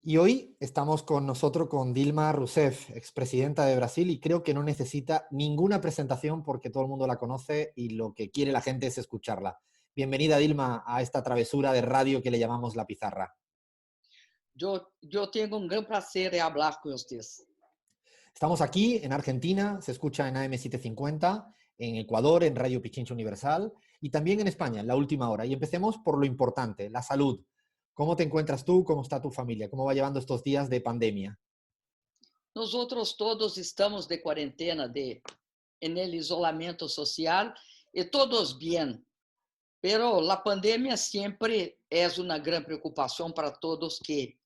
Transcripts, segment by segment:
Y hoy estamos con nosotros con Dilma Rousseff, expresidenta de Brasil, y creo que no necesita ninguna presentación porque todo el mundo la conoce y lo que quiere la gente es escucharla. Bienvenida, Dilma, a esta travesura de radio que le llamamos La Pizarra. Eu tenho um grande prazer em falar com vocês. Estamos aquí en Argentina, se escucha en AM750, en Ecuador, en Radio Pichincha Universal, y también en España, en La Última Hora. Y empecemos por lo importante, la salud. ¿Cómo te encuentras tú? ¿Cómo está tu familia? ¿Cómo va llevando estos días de pandemia? Nós outros todos estamos de quarentena, en el isolamento social, e todos bem. Pero a pandemia sempre é uma grande preocupação para todos que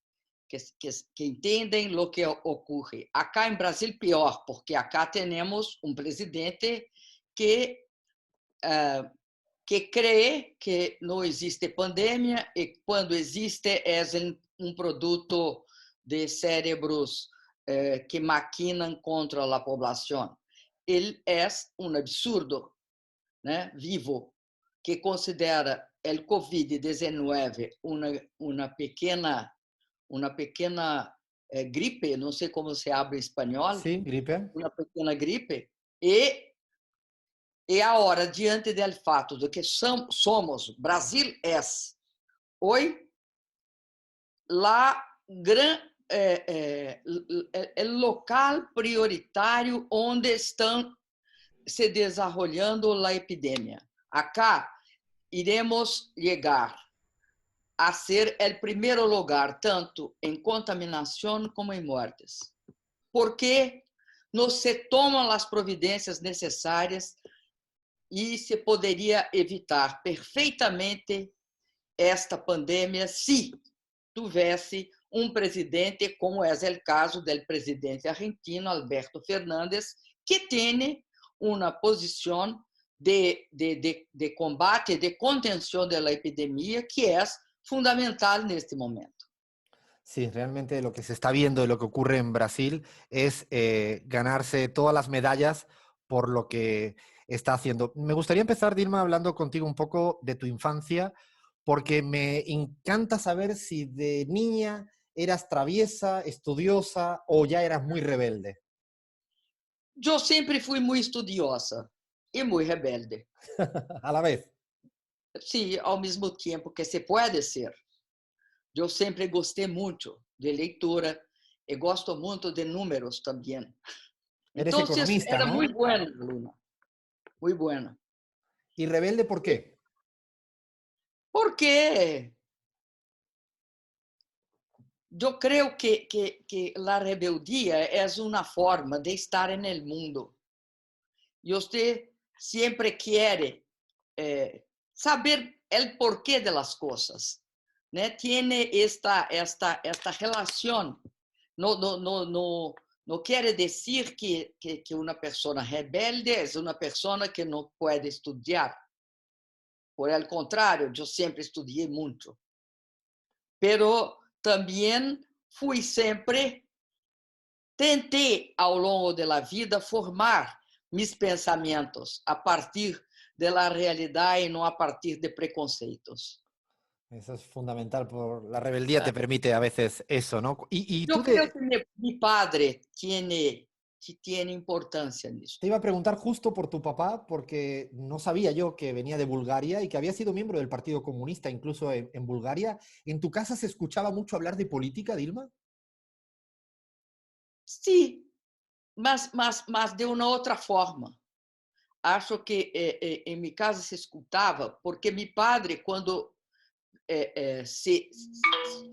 entendem o que ocorre. Acá em Brasil, pior, porque acá temos um presidente que uh, que crê que não existe pandemia e quando existe é um produto de cérebros que maquinam contra a população. Ele é um absurdo, né, vivo, que considera o Covid-19 uma pequena gripe, não sei como se abre em espanhol, Sí, gripe. uma pequena gripe, e agora, diante do fato de que somos, Brasil é hoje, o local prioritário onde estão se desenvolvendo a epidemia. Acá iremos chegar a ser o primeiro lugar, tanto em contaminação como em mortes. Porque não se tomam as providências necessárias e se poderia evitar perfeitamente esta pandemia se tivesse um presidente, como é o caso do presidente argentino, Alberto Fernandes, que tem uma posição de combate, de contenção da epidemia, que é fundamental neste momento. Sí, realmente lo que se está viendo de lo que ocurre en Brasil es ganarse todas las medallas por lo que está haciendo. Me gustaría empezar, Dilma, hablando contigo un poco de tu infancia, porque me encanta saber si de niña eras traviesa, estudiosa o ya eras muy rebelde. Eu sempre fui muito estudiosa e muito rebelde. A la vez. Sim, ao mesmo tempo que se pode ser. Eu sempre gostei muito de leitura e gosto muito de números também. Eres Então, economista, era ¿no? muito buena, Luna. Muito buena. ¿Y rebelde por qué? Porque eu creio que a rebeldia é uma forma de estar no mundo. E você sempre quer saber o porquê das coisas. Né? Tiene esta relação. Não quer dizer que uma pessoa rebelde é uma pessoa que não pode estudar. Por el contrário, eu sempre estudei muito. Pero também fui sempre, tentei ao longo da vida formar mis pensamentos a partir da realidade e não a partir de preconceitos. Eso es fundamental, por la rebeldía te permite a veces eso, ¿no? Y tú Eu creio que meu padre tiene importância nisso. te iba a preguntar justo por tu papá, porque no sabía yo que venía de Bulgaria y que había sido miembro del Partido Comunista, incluso en Bulgaria. ¿En tu casa se escuchaba mucho hablar de política, Dilma? Sim, mas de uma outra forma. Acho que em minha casa se escutava, porque meu padre, quando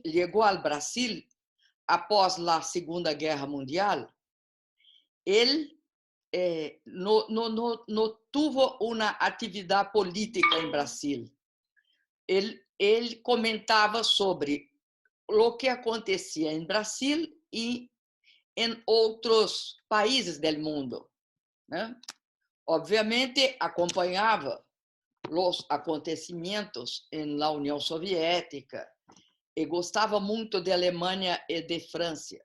chegou ao Brasil, após a Segunda Guerra Mundial, ele não teve uma atividade política em Brasil. Ele comentava sobre o que acontecia em Brasil e em outros países do mundo. Né? Obviamente, acompanhava os acontecimentos na União Soviética e gostava muito de Alemanha e de França,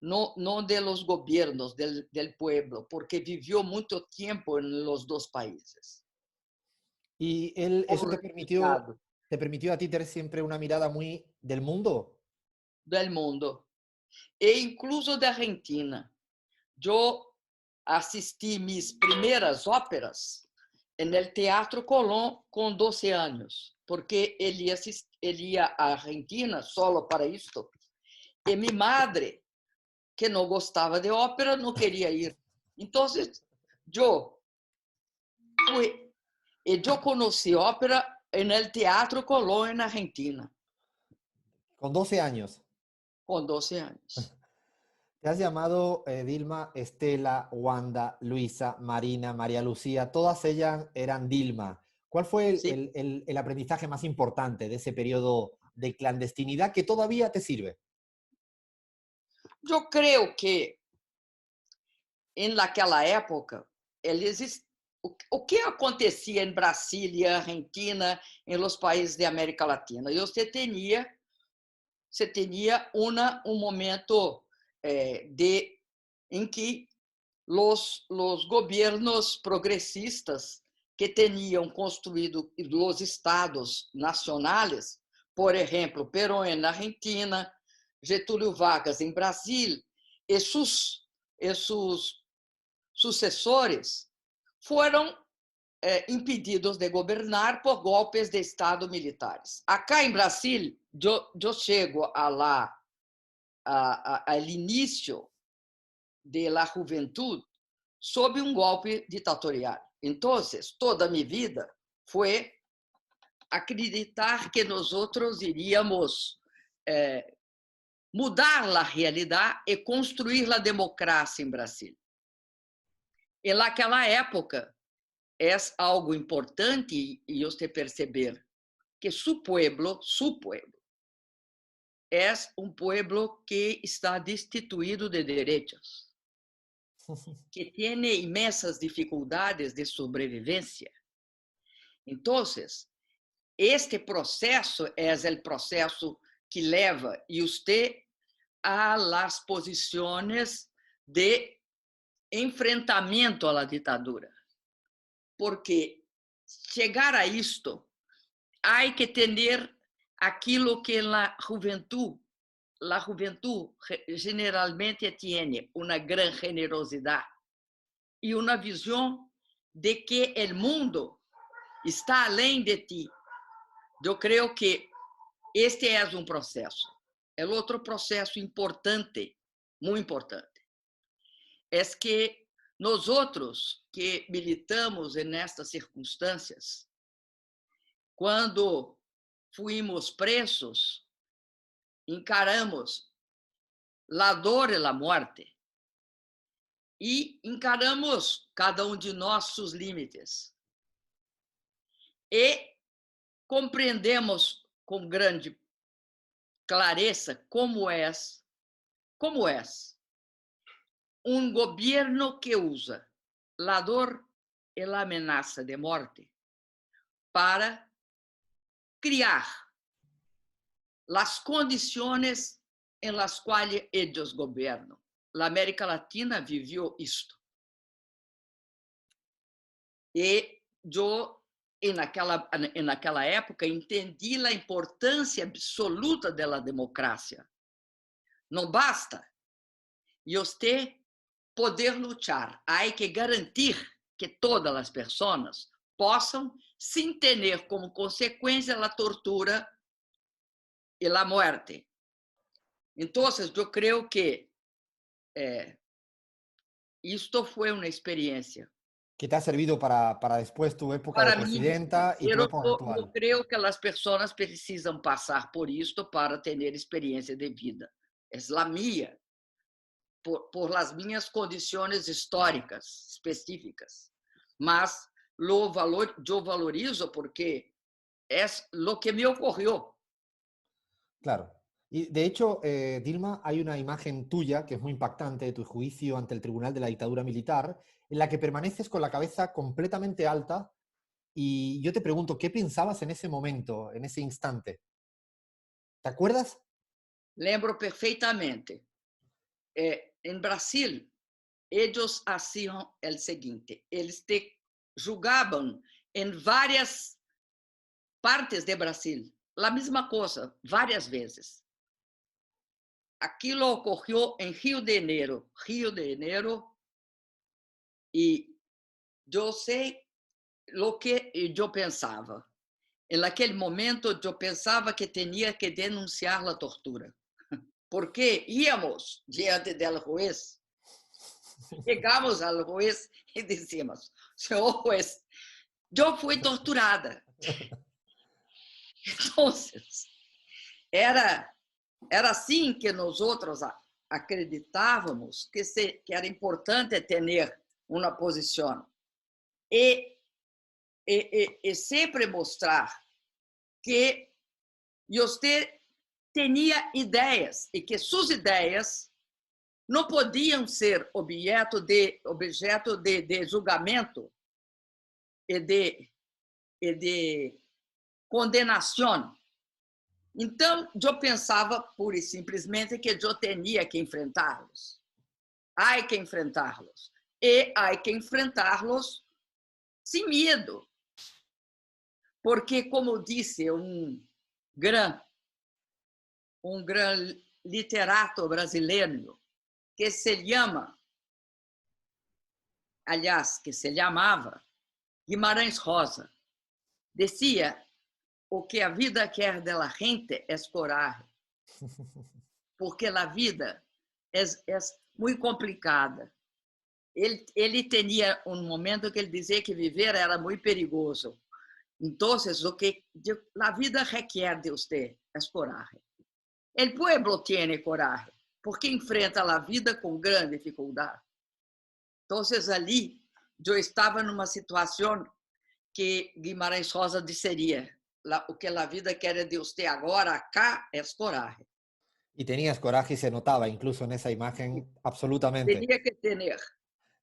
não de los governos del pueblo, porque viveu muito tempo nos dois países. Y él, eso Como refugiado. te permitió a ti tener siempre una mirada muy del mundo. del mundo, e incluso da Argentina. Eu assisti minhas primeiras óperas no Teatro Colón com 12 anos, porque ele ia à Argentina solo para isto, e minha madre, que não gostava de ópera, não queria ir. Então, eu fui, e eu conheci ópera no Teatro Colón, na Argentina, Con 12 años. com 12 anos. Te has llamado Dilma, Estela, Wanda, Luisa, Marina, María Lucía, todas ellas eran Dilma. ¿Cuál fue Sim. el aprendizaje más importante de ese periodo de clandestinidad que todavía te sirve? Eu creio que, naquela época, eles, o que acontecia em Brasília, Argentina, em los países da América Latina? E você tinha um momento em que os governos progressistas que tinham construído os estados nacionais, por exemplo, Perón na Argentina, Getúlio Vargas em Brasil, e seus sucessores foram impedidos de governar por golpes de Estado militares. Acá em Brasil, eu chego ao início da juventude sob um golpe ditatorial. Então, toda a minha vida foi acreditar que nós outros iríamos mudar a realidade e construir a democracia em Brasil. E naquela época é algo importante e você perceber que su pueblo é um pueblo que está destituído de direitos, que tem imensas dificuldades de sobrevivência. Então, este processo é o processo que leva você a las posições de enfrentamento à ditadura. Porque chegar a isto, há que ter aquilo que a juventude generalmente tem, uma grande generosidade e uma visão de que o mundo está além de ti. Eu creio que este é um processo. É outro processo importante, muito importante. É que nós outros que militamos nestas circunstâncias, quando fomos presos, encaramos a dor e a morte e encaramos cada um de nossos limites e compreendemos com grande clareza como é um governo que usa a dor e a ameaça de morte para criar as condições em las quais eles governam. A América Latina viveu isto. E eu, naquela época, entendi a importância absoluta da democracia. Não basta você poder lutar, há que garantir que todas as pessoas possam, sem ter como consequência a tortura e a morte. Então, eu creio que isto foi uma experiência. Que te ha servido para después tu época de Para mim, presidenta y tu época eu actual. creio que as pessoas precisam passar por isto para ter experiência de vida. É a minha, por as minhas condições históricas específicas. Mas eu valorizo porque é o que me ocorreu. Claro. Y de hecho, Dilma, hay una imagen tuya que es muy impactante de tu juicio ante el Tribunal de la Dictadura Militar, en la que permaneces con la cabeza completamente alta. Y yo te pregunto, ¿qué pensabas en ese momento, en ese instante? ¿Te acuerdas? Lembro perfeitamente. Em Brasil, eles faziam o seguinte: eles te julgavam em várias partes de Brasil, a mesma coisa, várias vezes. aquilo ocorreu em Rio de Janeiro. Rio de Janeiro, e eu sei o que eu pensava. Naquele momento, eu pensava que tinha que denunciar a tortura. Porque íamos diante do juez, chegamos ao juez e dizíamos: senhor juez, eu fui torturada. Então, era assim que nós outros acreditávamos que era importante ter uma posição e sempre mostrar que você tinha ideias e que suas ideias não podiam ser objeto de julgamento e de condenação. Então, eu pensava pura e simplesmente que eu tinha que enfrentá-los. Há que enfrentá-los. E há que enfrentá-los sem medo. Porque, como disse um grande literato brasileiro, que se chama, aliás, que se chamava Guimarães Rosa, dizia: o que a vida quer da gente é coragem, porque a vida é muito complicada. Ele tinha um momento que ele dizia que viver era muito perigoso. Então, o que a vida requer de você é coragem. O povo tem coragem, porque enfrenta a vida com grande dificuldade. Então, ali, eu estava numa situação que Guimarães Rosa disseria: o que a vida quer de você agora, acá, é coragem. Y tenías coraje y se notaba incluso en esa imagen absolutamente. Tenía que tener.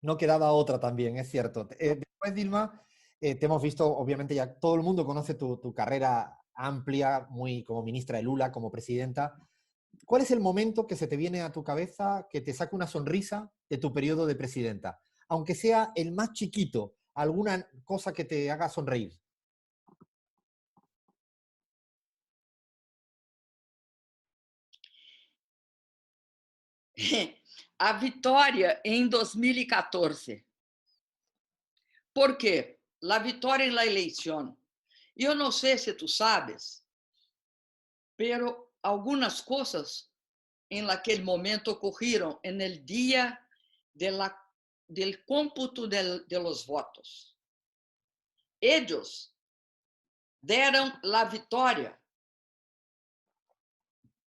No quedaba otra también, es cierto. Después, Dilma, te hemos visto, obviamente ya todo el mundo conoce tu carrera amplia, muy como ministra de Lula, como presidenta. ¿Cuál es el momento que se te viene a tu cabeza que te saque una sonrisa de tu periodo de presidenta? Aunque sea el más chiquito, alguna cosa que te haga sonreír. A vitória em 2014. Por quê? A vitória na eleição. Eu não sei se tu sabes, pero algumas coisas em aquele momento ocorreram no dia do cómputo de los votos. Eles deram a vitória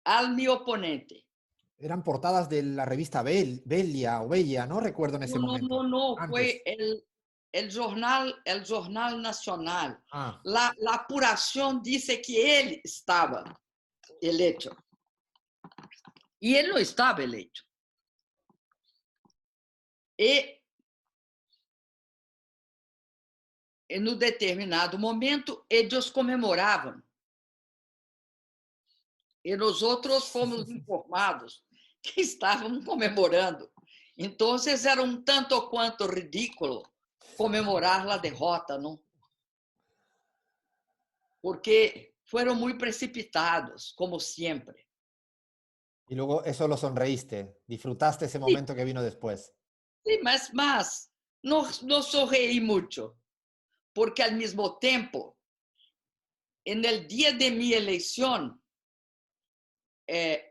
ao meu oponente. Eran portadas de la revista Belia o Bella, no recuerdo en ese momento. No, Antes. fue el Jornal Nacional. Ah. La apuración dice que él estaba eleito. E ele não estava eleito. E no determinado momento, eles comemoravam. E nós outros fomos informados que estavam comemorando. Então, era um tanto quanto ridículo comemorar a derrota, não? Porque foram muito precipitados, como sempre. Y luego eso lo sonreíste, disfrutaste ese momento que vino después. Sí, mas no sonreí mucho, porque al mismo tiempo, en el día de mi elección,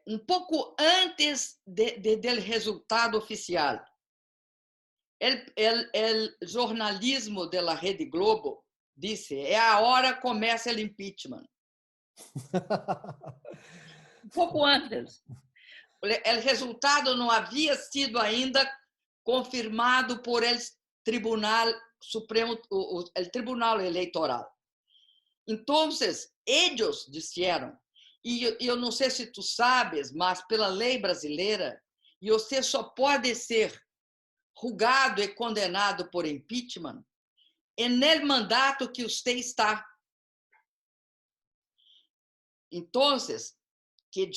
un poco antes del resultado oficial, el jornalismo de la Rede Globo disse: ahora começa el impeachment. Um pouco antes. O resultado não havia sido ainda confirmado por el Tribunal Supremo, el Tribunal Eleitoral. Então, eles disseram, e eu não sei se tu sabes, mas pela lei brasileira, você só pode ser julgado e condenado por impeachment no mandato que você está. Então, que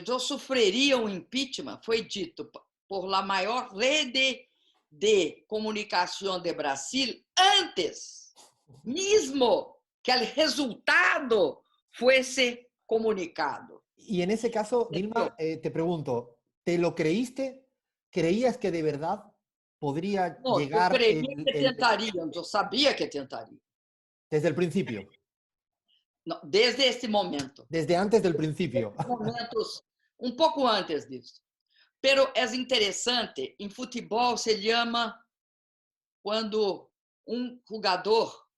eu sofreria um impeachment foi dito por la maior rede de comunicação de Brasil antes mesmo que o resultado fosse comunicado. Y en ese caso, Dilma, te pregunto, ¿te lo creíste? ¿Creías que de verdad podría Não, eu llegar creia que tentariam, eu sabia que tentariam. desde el principio? Não, desde esse momento. Desde antes del principio. Momentos um pouco antes disso. Pero é interessante, em futebol se chama quando um jogador,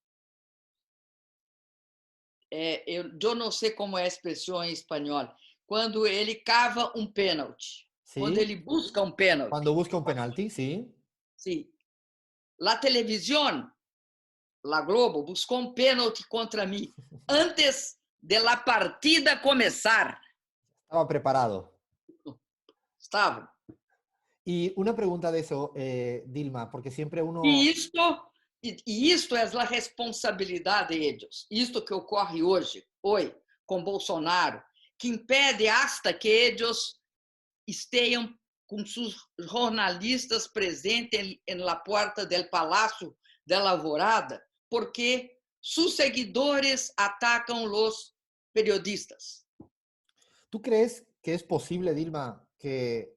eu não sei como é a expressão em espanhol, quando ele cava um pênalti, quando ¿Sí? ele busca um pênalti. Cuando busca un penalti, sí. Sim. La televisão, La Globo, buscou um pênalti contra mim antes de la partida começar. Estaba preparado. Estava. Y una pregunta de eso, Dilma, porque siempre uno... E isto é a responsabilidade deles. Isto que ocorre hoje com Bolsonaro, que impede hasta que eles estejam com seus jornalistas presentes na porta do Palácio da Alvorada, porque seus seguidores atacam os periodistas. ¿Tú crees que es posible, Dilma, que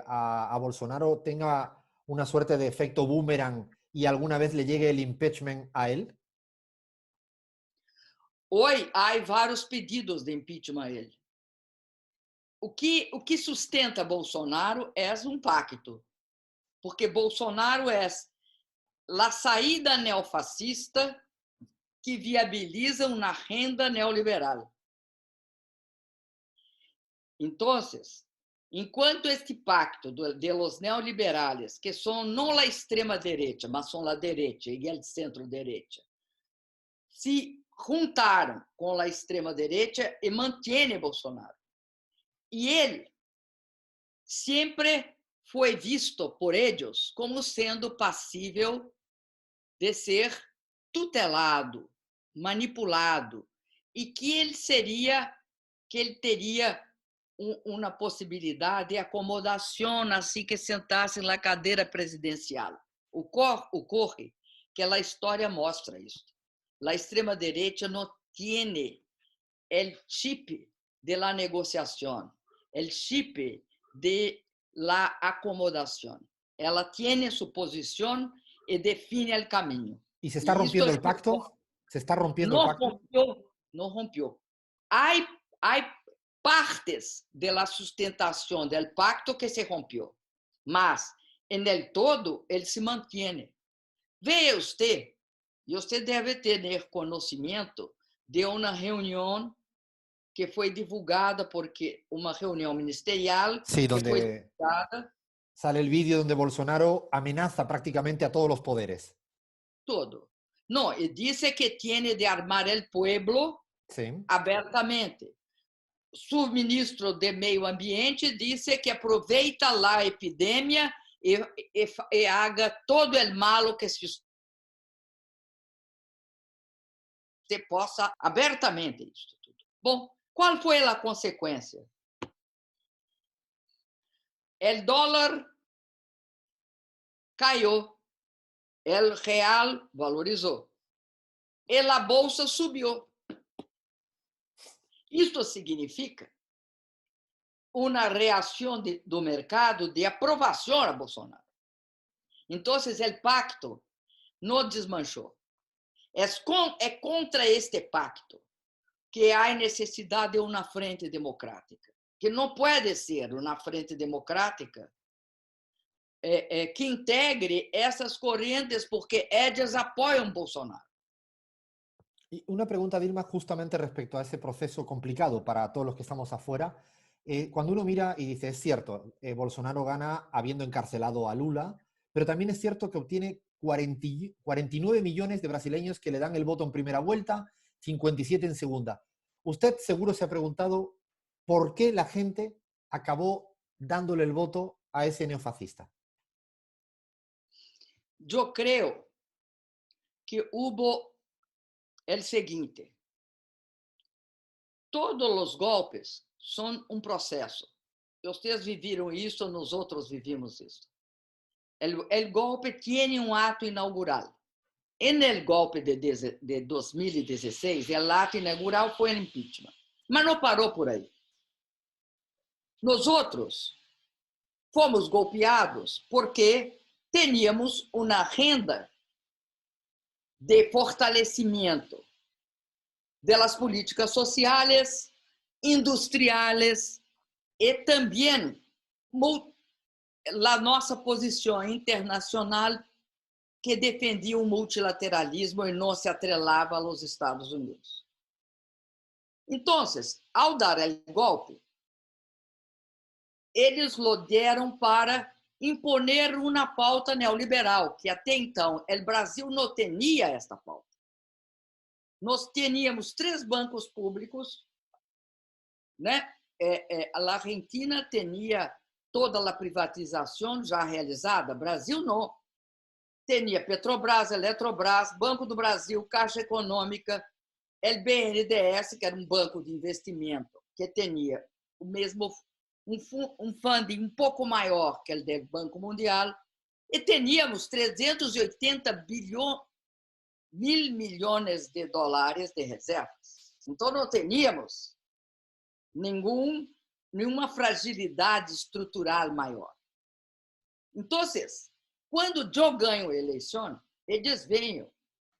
a Bolsonaro tenga una suerte de efecto boomerang y alguna vez le llegue el impeachment a él? Hoje há vários pedidos de impeachment a ele. O que sustenta Bolsonaro é um pacto, porque Bolsonaro é a saída neofascista que viabiliza uma renda neoliberal. Então, enquanto este pacto de los neoliberales, que são não a extrema direita, mas são a direita e o centro-direita, se juntaram com a extrema direita e mantém Bolsonaro. E ele sempre foi visto por eles como sendo passível de ser tutelado, manipulado, e que ele teria uma possibilidade de acomodação assim que sentasse na cadeira presidencial. Ocorre que a história mostra isso. A extrema-direita não tem o chip de la negociação, o chip de la acomodação. Ela tem sua posição e define o caminho. ¿Y se está rompiendo el pacto? ¿Se está rompiendo el pacto? Não rompeu. Há partes da sustentação do pacto que se rompeu, mas, em el todo, ele se mantém. Veja você, e você deve ter conhecimento de uma reunião que foi divulgada, porque uma reunião ministerial Sí, que foi donde divulgada sale el vídeo donde Bolsonaro amenaza prácticamente a todos los poderes. todo. Não, e disse que tem de armar o pueblo Sí. abertamente. O ministro de Meio Ambiente disse que aproveita a epidemia e haga todo o mal que se possa abertamente isso tudo. Bom, qual foi a consequência? O dólar caiu, o real valorizou e a bolsa subiu. Isto significa uma reação do mercado de aprovação a Bolsonaro. Então, o pacto não desmanchou. É contra este pacto que há necessidade de uma frente democrática, que não pode ser uma frente democrática que integre essas correntes, porque eles apoiam Bolsonaro. Y una pregunta, Dilma, justamente respecto a ese proceso complicado para todos los que estamos afuera. Cuando uno mira y dice, es cierto, Bolsonaro gana habiendo encarcelado a Lula, pero también es cierto que obtiene 49 millones de brasileños que le dan el voto en primera vuelta, 57 en segunda. Usted seguro se ha preguntado por qué la gente acabó dándole el voto a ese neofascista. Yo creo que hubo el seguinte: todos os golpes são um processo. Vocês viveram isso, nós outros vivimos isso. O golpe tem um ato inaugural. No golpe de 2016, o ato inaugural foi o impeachment. Mas não parou por aí. Nós outros fomos golpeados porque teníamos uma renda de fortalecimento das políticas sociais, industriais e também a nossa posição internacional que defendia o multilateralismo e não se atrelava aos Estados Unidos. Então, ao dar o golpe, eles lo deram para imponer uma pauta neoliberal, que até então o Brasil não tinha esta pauta. Nós tínhamos 3 bancos públicos, né? A Argentina tinha toda a privatização já realizada, Brasil não. Tinha Petrobras, Eletrobras, Banco do Brasil, Caixa Econômica, o BNDES, que era um banco de investimento, que tinha o mesmo um funding um pouco maior que o do Banco Mundial, e tínhamos 380 mil milhões de dólares de reservas. Então, não tínhamos nenhuma fragilidade estrutural maior. Então, quando eu ganho a eleição, eles veem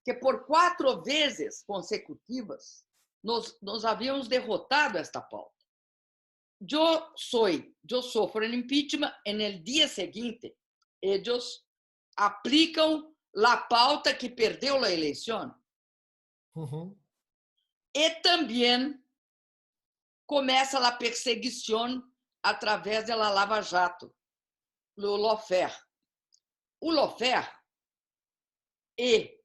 que por 4 vezes consecutivas nós havíamos derrotado esta pauta. Eu sofro um impeachment e no dia seguinte eles aplicam a pauta que perdeu a eleição. E também começa a perseguição através da Lava Jato, o lawfare. O lawfare e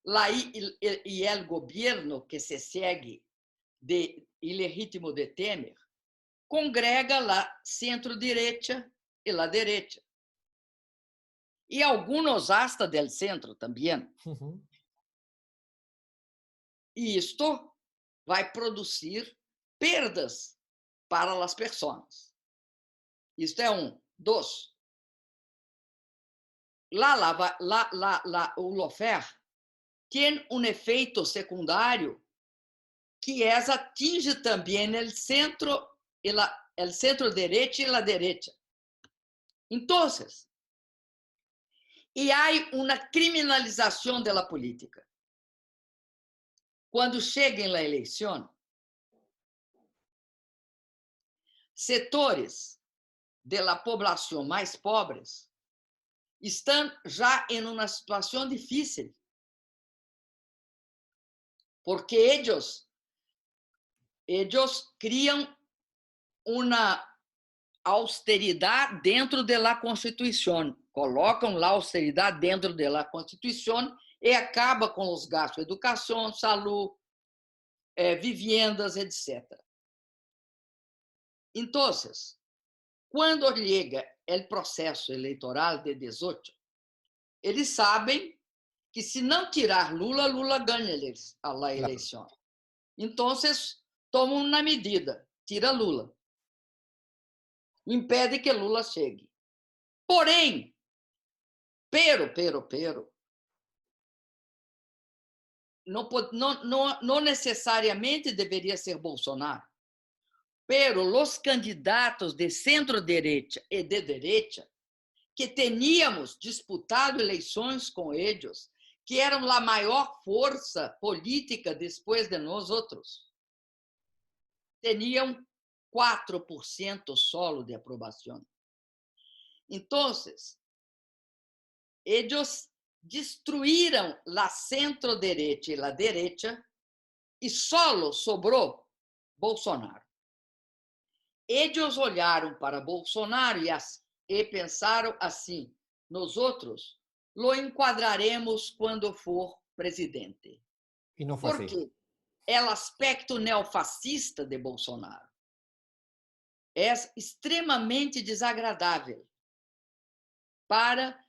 o governo que se segue de ilegítimo de Temer congrega a centro-direita e a direita. E alguns hasta del centro também. E isto vai produzir perdas para as pessoas. Isto é um. 2. O lawfare tem um efeito secundário que atinge também o centro-direita e a direita. Então, e há uma criminalização da política. Quando chega na eleição, setores da população mais pobres estão já em uma situação difícil, porque eles criam uma austeridade dentro da Constituição, colocam a austeridade dentro da Constituição e acaba com os gastos de educação, saúde, vivendas, etc. Então, quando chega o processo eleitoral de 18, eles sabem que se não tirar Lula, Lula ganha a eleição. Então, tomam uma medida, tira Lula. Impede que Lula chegue. Porém, não necessariamente deveria ser Bolsonaro. Pero os candidatos de centro-direita e de direita, que teníamos disputado eleições com eles, que eram a maior força política depois de nós outros, tinham 4% solo de aprovação. Então, eles destruíram a centro-direita e a direita e solo sobrou Bolsonaro. Eles olharam para Bolsonaro e pensaram assim: nós outros lo enquadraremos quando for presidente. E não foi Porque assim. é o aspecto neofascista de Bolsonaro. É extremamente desagradável para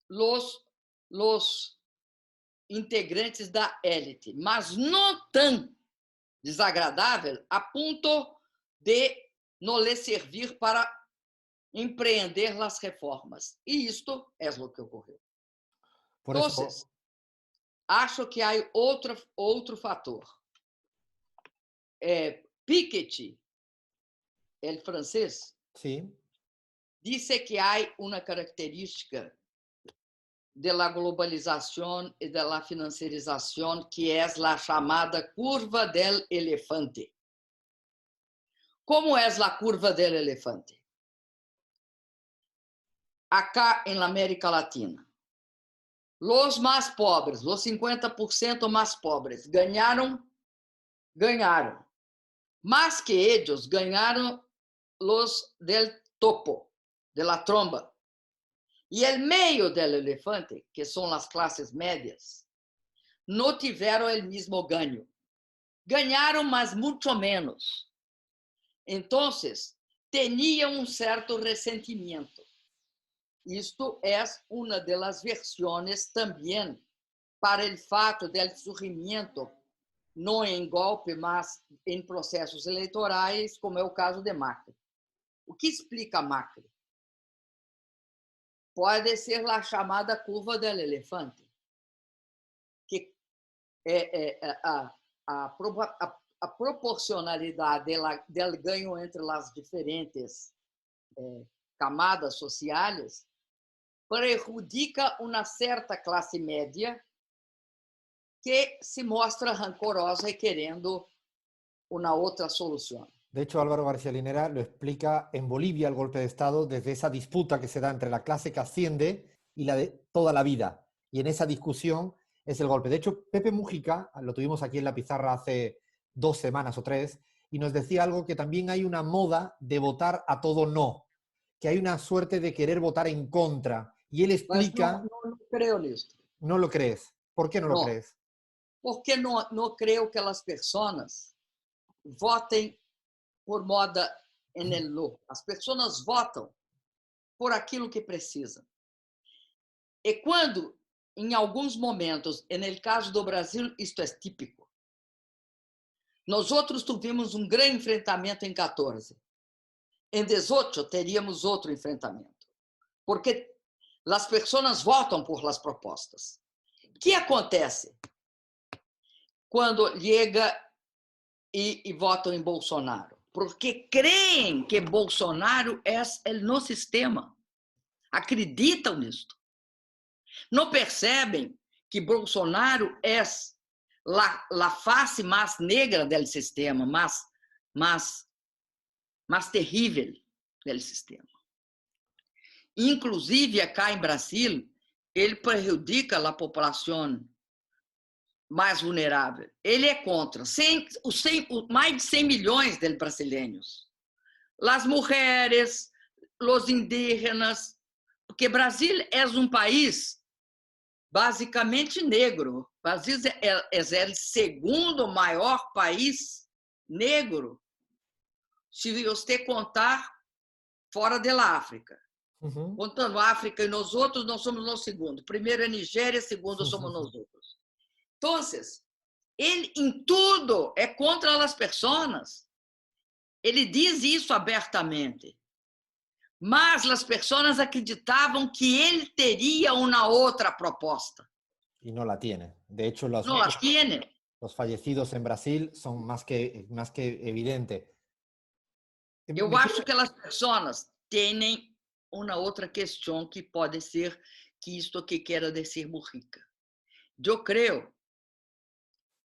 os integrantes da élite, mas não tão desagradável a ponto de não lhe servir para empreender as reformas. E isto é o que ocorreu. Então, acho que há outro fator. Piketty, el francés, Sí. dice que hay una característica de la globalización y de la financiarización que es la chamada curva del elefante. ¿Cómo es la curva del elefante? Acá en la América Latina, los más pobres, los 50% más pobres, ganharam. Más que ellos, ganharam los del topo, de la tromba. E el meio del elefante, que são as classes médias, não tiveram o mesmo ganho. Ganharam, mas muito menos. Então, tinham certo ressentimento. Isto é uma das versões também para o fato do surgimento, não em golpe, mas em processos eleitorais, como é o caso de Macri. O que explica Macri? Pode ser a chamada curva del elefante, que é a proporcionalidade do ganho entre as diferentes camadas sociais prejudica uma certa classe média que se mostra rancorosa e querendo uma outra solução. De hecho, Álvaro García Linera lo explica en Bolivia, el golpe de Estado, desde esa disputa que se da entre la clase que asciende y la de toda la vida. Y en esa discusión es el golpe. De hecho, Pepe Mujica, lo tuvimos aquí en la pizarra hace 2 semanas o 3, y nos decía algo que también hay una moda de votar a todo no, que hay una suerte de querer votar en contra. Y él explica... No creo nisso. ¿No lo crees? ¿Por qué no lo crees? Porque não creo que as pessoas votem por moda en el no. As pessoas votam por aquilo que precisam. E quando, em alguns momentos, no caso do Brasil, isto é típico. Nós outros tivemos grande enfrentamento em 14. Em 18 teríamos outro enfrentamento. Porque as pessoas votam por las propostas. O que acontece quando chega e votam em Bolsonaro? Porque creem que Bolsonaro é o nosso sistema. Acreditam nisso. Não percebem que Bolsonaro é a face mais negra do sistema, mais terrível do sistema. Inclusive, acá em Brasil, ele prejudica a população mais vulnerável. Ele é contra mais de 100 milhões de brasileiros. As mulheres, os indígenas, porque Brasil é país basicamente negro. Brasil é o segundo maior país negro, se você contar fora da África. Contando a África e nós outros, nós somos o segundo. Primeiro é Nigéria, segundo somos nós outros. Então, ele em tudo é contra as pessoas. Ele diz isso abertamente. Mas as pessoas acreditavam que ele teria uma outra proposta. Y no la tiene. De hecho, Não a tiene. Los fallecidos en Brasil son más que evidente. Eu acho que as pessoas têm uma outra questão que pode ser que isto que quero dizer Mujica. Eu creio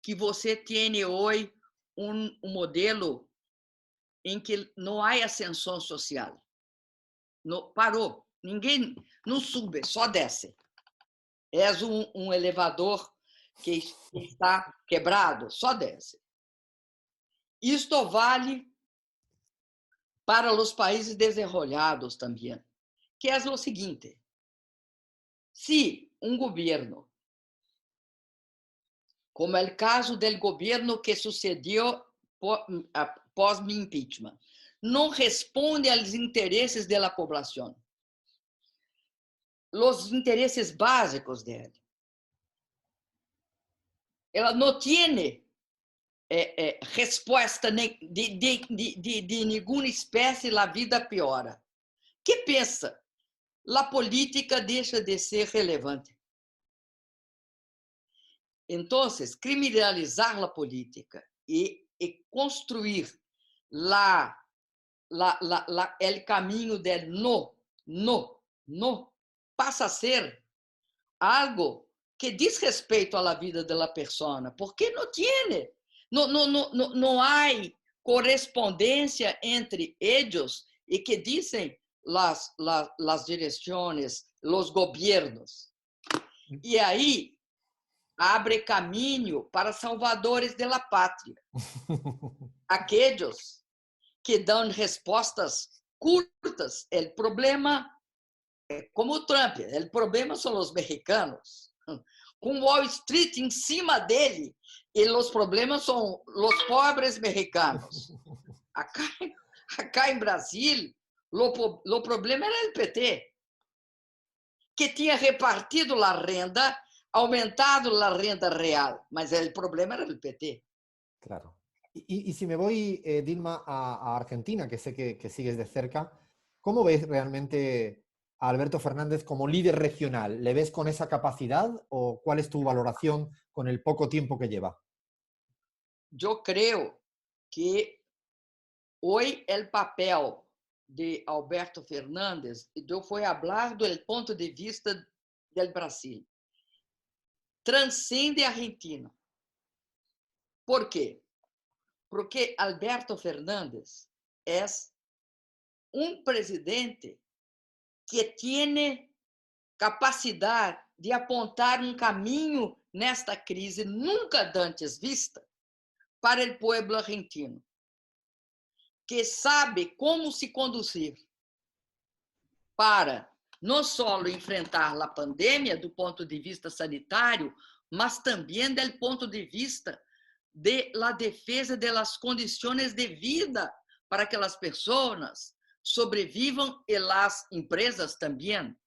que você tem hoje modelo em que não há ascensão social. Não, parou. Ninguém não sube, só desce. É elevador que está quebrado, só desce. Isto vale para os países desenvolvidos também, que é o seguinte: se governo, como é o caso do governo que sucedeu após o impeachment, não responde aos interesses da população, os interesses básicos dele, ela não tem resposta de nenhuma espécie, a vida piora. Que pensa? A política deixa de ser relevante. Então, criminalizar a política e construir el camino del no, no, no, pasa a ser algo que diz respeito à vida da pessoa, porque não tiene, não há correspondência entre eles e que dizem las direções, os governos. E aí abre caminho para salvadores da pátria, aqueles que dão respostas curtas. O problema é como o Trump, o problema são os mexicanos, com Wall Street em cima dele, e os problemas são os pobres mexicanos. Acá em Brasil, o problema era o PT, que tinha repartido a renda, aumentado a renda real, mas o problema era o PT. Claro. Y si me voy, Dilma, a Argentina, que sé que sigues de cerca, ¿cómo ves realmente a Alberto Fernández como líder regional? ¿Le ves con esa capacidad o cuál es tu valoración con el poco tiempo que lleva? Yo creo que hoy el papel de Alberto Fernández, eu fui falar do ponto de vista do Brasil, transcende a Argentina. Por quê? Porque Alberto Fernández é presidente que tem capacidade de apontar caminho nesta crise nunca antes vista para o povo argentino, que sabe como se conduzir para não só enfrentar a pandemia do ponto de vista sanitário, mas também do ponto de vista de la defesa de las condições de vida para que as pessoas sobrevivam e as empresas também.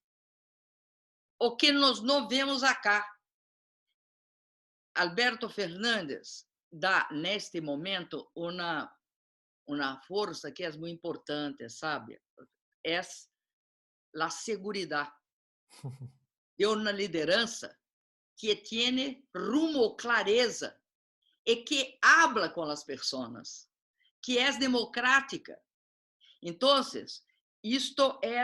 O que nós não vemos acá. Alberto Fernández dá, neste momento, uma força que é muito importante, sabe? É a segurança de uma liderança que tem rumo, clareza e que habla com as pessoas, que é democrática. Então, isto é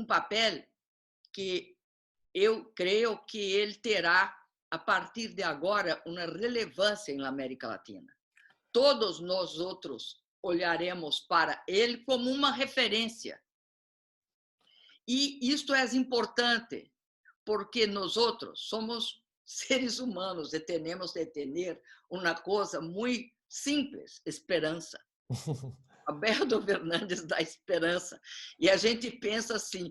papel que eu creio que ele terá, a partir de agora, uma relevância na América Latina. Todos nós outros olharemos para ele como uma referência. E isto é importante, porque nós outros somos seres humanos e temos de ter uma coisa muito simples: esperança. Alberto Fernandes dá esperança. E a gente pensa assim,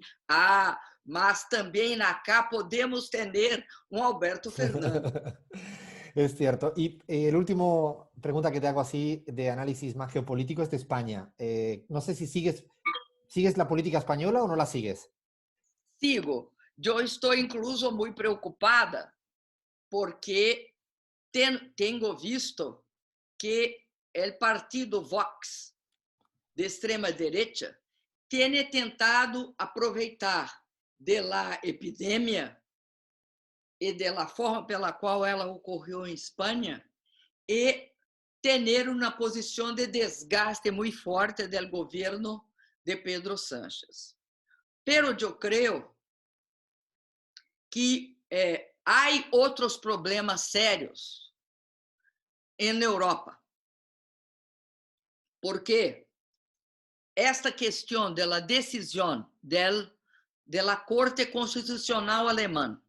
mas também acá podemos ter Alberto Fernandes. Es cierto. Y el último pregunta que te hago así de análisis más geopolítico es de España. No sé si sigues la política española o no la sigues. Sigo. Eu estou incluso muito preocupada porque tenho visto que o partido Vox de extrema direita tem tentado aproveitar da epidemia e da forma pela qual ela ocorreu em Espanha e ter uma posição de desgaste muito forte do governo de Pedro Sánchez. Pero eu creio que há outros problemas sérios na Europa, porque esta questão da decisão da Corte Constitucional alemã,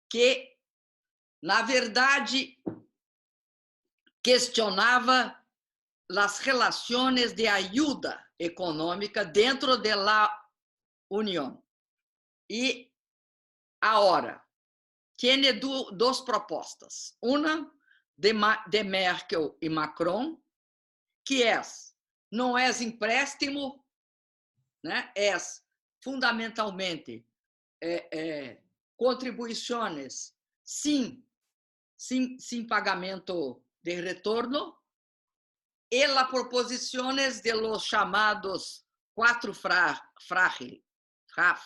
que, na verdade, questionava as relações de ajuda econômica dentro da União. E, agora, tem duas propostas. Uma de Merkel e Macron, que não é empréstimo, né? É fundamentalmente contribuições sem pagamento de retorno, e as proposições de los chamados quatro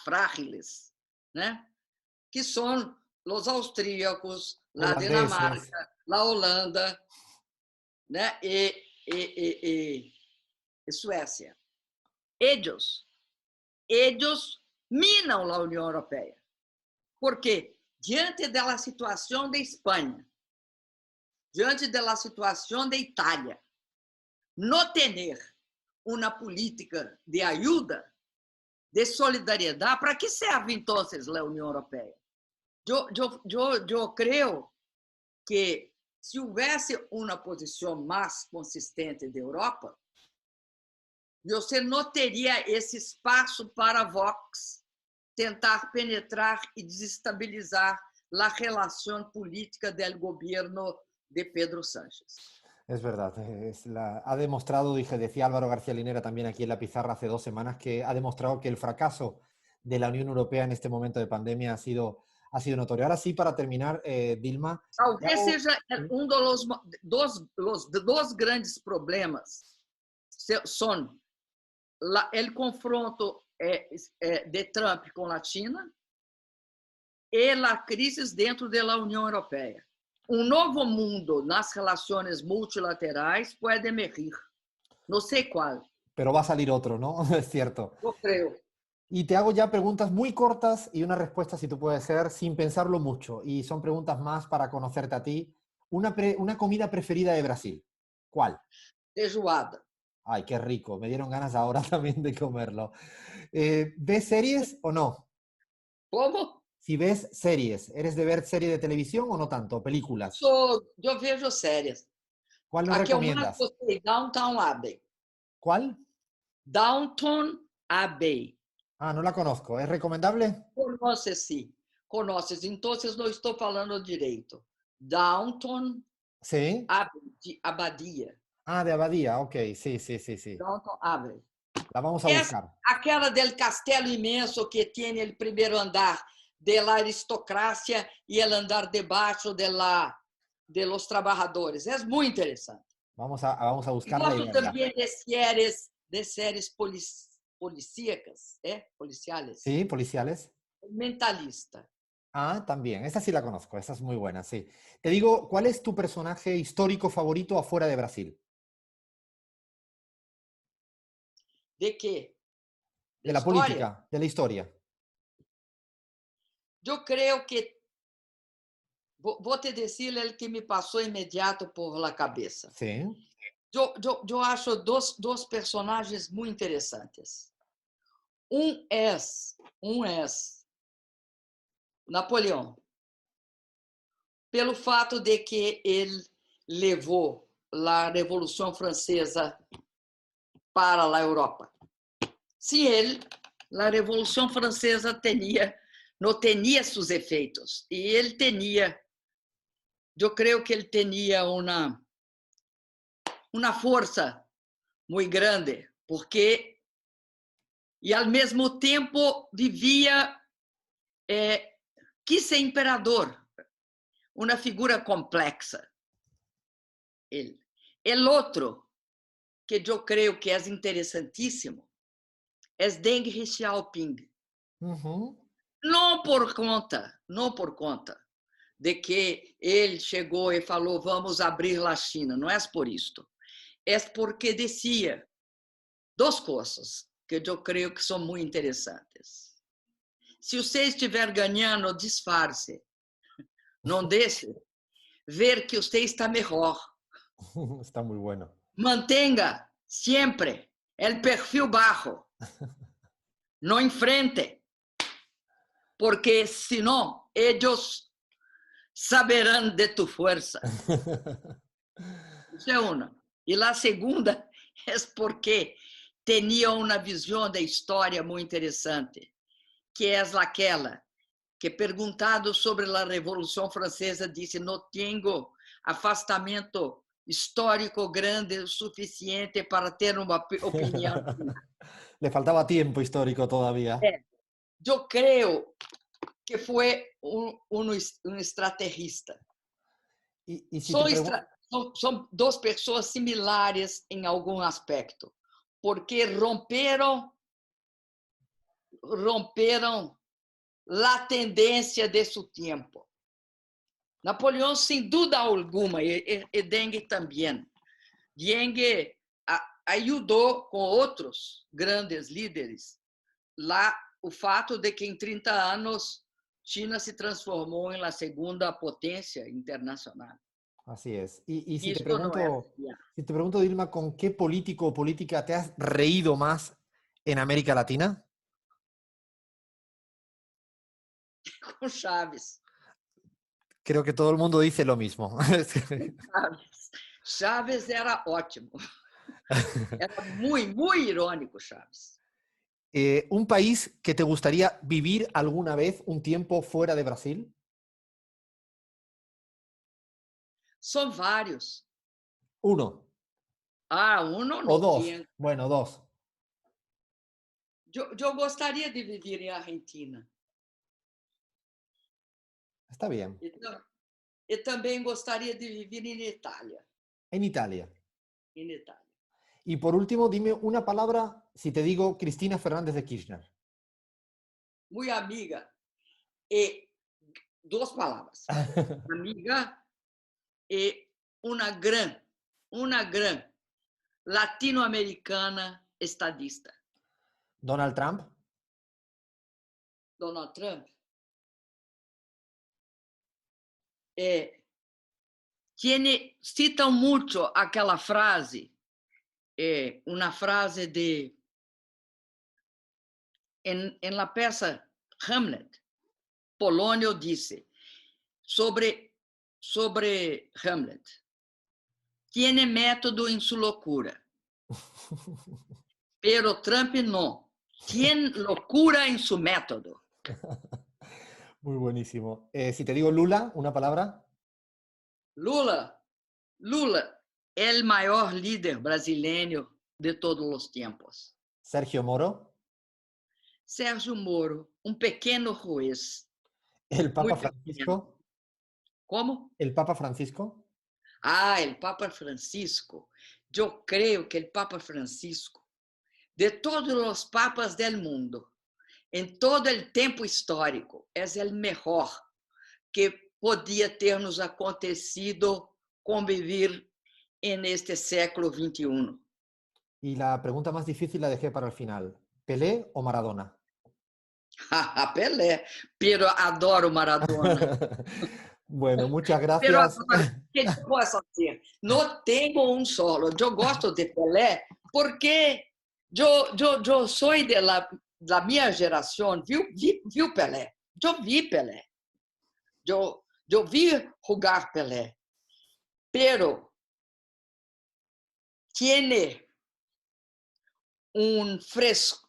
frágiles, né? Que são os austríacos, a Dinamarca, a Holanda, né? E e Suécia. Ellos minam a União Europeia. Porque, diante da situação de Espanha, diante da situação de Itália, não ter uma política de ajuda, de solidariedade, ¿para que serve então a União Europeia? Eu creio que se houvesse uma posição mais consistente da Europa, você não teria esse espaço para Vox tentar penetrar e desestabilizar a relação política do governo de Pedro Sánchez. Es verdad, ha demostrado, decía Álvaro García Linera también aquí en la pizarra hace 2 semanas, que ha demostrado que el fracaso de la Unión Europea en este momento de pandemia ha sido notorio. Ahora sí, para terminar, Dilma... Talvez seja dos grandes problemas são o confronto de Trump com a China e a crise dentro da União Europeia. Novo mundo nas relações multilaterais pode emergir. No sé cuál. Pero va a salir otro, ¿no? Es cierto. Yo creo. Y te hago ya preguntas muy cortas y una respuesta, si tú puedes ser, sin pensarlo mucho. Y son preguntas más para conocerte a ti. Una comida preferida de Brasil. ¿Cuál? Feijoada. Ay, qué rico. Me dieron ganas ahora también de comerlo. ¿Ves series o no? ¿Cómo? Si ves series, ¿eres de ver serie de televisión o no tanto? ¿Películas? Yo vejo series. ¿Cuál nos recomiendas? A que eu mais gostei, Downton Abbey. ¿Cuál? Downton Abbey. Ah, no la conozco. ¿Es recomendable? Conoces, sim. Conoces. Então, não estou falando direito. Downton Sí. Abbey, de Abadia. Ah, de Abadía. Ok, sí. Downton Abbey. La vamos a buscar. Aquela del castelo imenso que tem o primeiro andar de la aristocracia e el andar debaixo de los trabajadores. É muito interessante. Vamos a buscarla. Gosto também de séries policíacas, policiales. Sí, policiales. Mentalista. Ah, también. Esa sí la conozco. Esa es muy buena, sí. Te digo, ¿cuál es tu personaje histórico favorito afuera de Brasil? ¿De qué? De la política, de la historia. Yo creo que vou te dizer el que me passou imediato por la cabeça. Sí. Eu acho dois personagens muito interessantes. Um é Napoleão, pelo fato de que ele levou a Revolução Francesa para a Europa. Sem ele, a Revolução Francesa não tinha seus efeitos. E ele eu creio que ele tinha uma força muito grande, porque, e ao mesmo tempo, vivia, quis ser imperador, uma figura complexa. O outro, que eu creio que é interessantíssimo, é Deng Xiaoping. Não por conta de que ele chegou e falou vamos abrir a China, não é por isto. É porque dizia duas coisas que eu creio que são muito interessantes. Se você estiver ganhando, disfarce. Não deixe ver que você está melhor. Está muy bueno. Mantenga sempre o perfil baixo. Não enfrente. Porque senão eles saberão de tu força. Isso é uma. E a segunda é porque tinha uma visão da história muito interessante, que é aquela que, perguntado sobre a Revolução Francesa, disse: não tenho afastamento histórico grande o suficiente para ter uma opinião. Le faltaba tiempo histórico todavía. Eu creio que foi estrategista. Y si São duas pessoas similares em algum aspecto, porque romperam a tendência de seu tempo. Napoleão, sem dúvida alguma, e Deng também, Dieng ajudou com outros grandes líderes lá o fato de que em 30 anos China se transformou em la segunda potência internacional. Así es. Y Isso não é fiar. si te pregunto, Dilma, ¿con qué político o política te has reído más en América Latina? Com Chaves. Creo que todo el mundo dice lo mismo. Chaves era ótimo. Era muito irônico, Chaves. ¿Un país que te gustaría vivir alguna vez un tiempo fuera de Brasil? São vários. Uno Uno o não dos. tinha. Bueno, dos. Eu gostaria de viver em Argentina. Está bien. E também gostaria de viver em Itália. En Italia. Em Itália. Y por último, dime una palabra si te digo Cristina Fernández de Kirchner. Muito amiga. E duas palavras. Amiga e uma gran latino-americana estadista. Donald Trump. Donald Trump citam muito aquela frase, uma frase em la peça Hamlet, Polônio disse sobre Hamlet: tiene método em sua loucura, pero Trump não. Tiene locura en su método. Muy buenísimo. Si te digo Lula, una palabra. Lula, el maior líder brasileño de todos os tempos. Sergio Moro. Sérgio Moro, pequeno juez. El Papa Muy Francisco. pequeno. ¿Cómo? El Papa Francisco. El Papa Francisco. Yo creo que el Papa Francisco, de todos los papas del mundo, en todo el tiempo histórico, es el mejor que podía ternos acontecido convivir en este século XXI. Y la pregunta más difícil la dejé para el final. ¿Pelé o Maradona? Pelé, pero adoro Maradona. Bueno, muchas Pero gracias. agora, que eu posso dizer? Não tenho um solo. Eu gosto de Pelé porque eu sou da minha geração, viu Pelé. Eu vi Pelé. Eu vi jogar Pelé. Pero tiene fresco,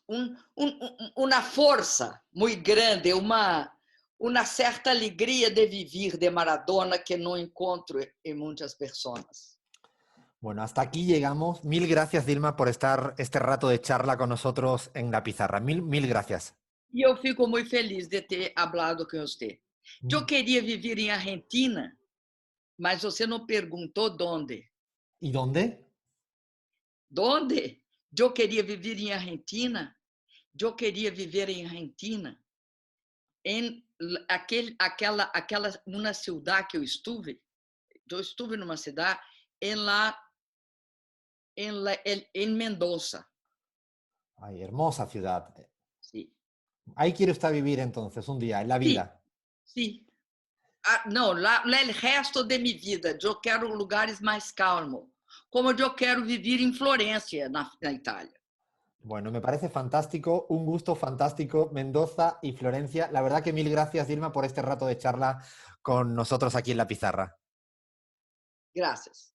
uma força muito grande, uma certa alegria de viver de Maradona que não encontro em muitas pessoas. Bueno, hasta aquí llegamos. Mil gracias, Dilma, por estar este rato de charla con nosotros en la pizarra. Mil gracias. E eu fico muito feliz de ter falado com você. Eu queria viver em Argentina, mas você não perguntou onde. ¿Y dónde? ¿Dónde? Eu queria viver em Argentina. Eu queria viver em Argentina, em uma cidade que eu estive. Eu estive numa cidade em Mendoza. Ay, hermosa ciudad. Sí. Ahí quiere usted vivir entonces, un día, en la vida. Sí. Não, lá é o resto de minha vida. Eu quero lugares mais calmos, como eu quero viver em Florencia, na Itália. Bueno, me parece fantástico, un gusto fantástico, Mendoza y Florencia. La verdad que mil gracias, Dilma, por este rato de charla con nosotros aquí en la pizarra. Gracias.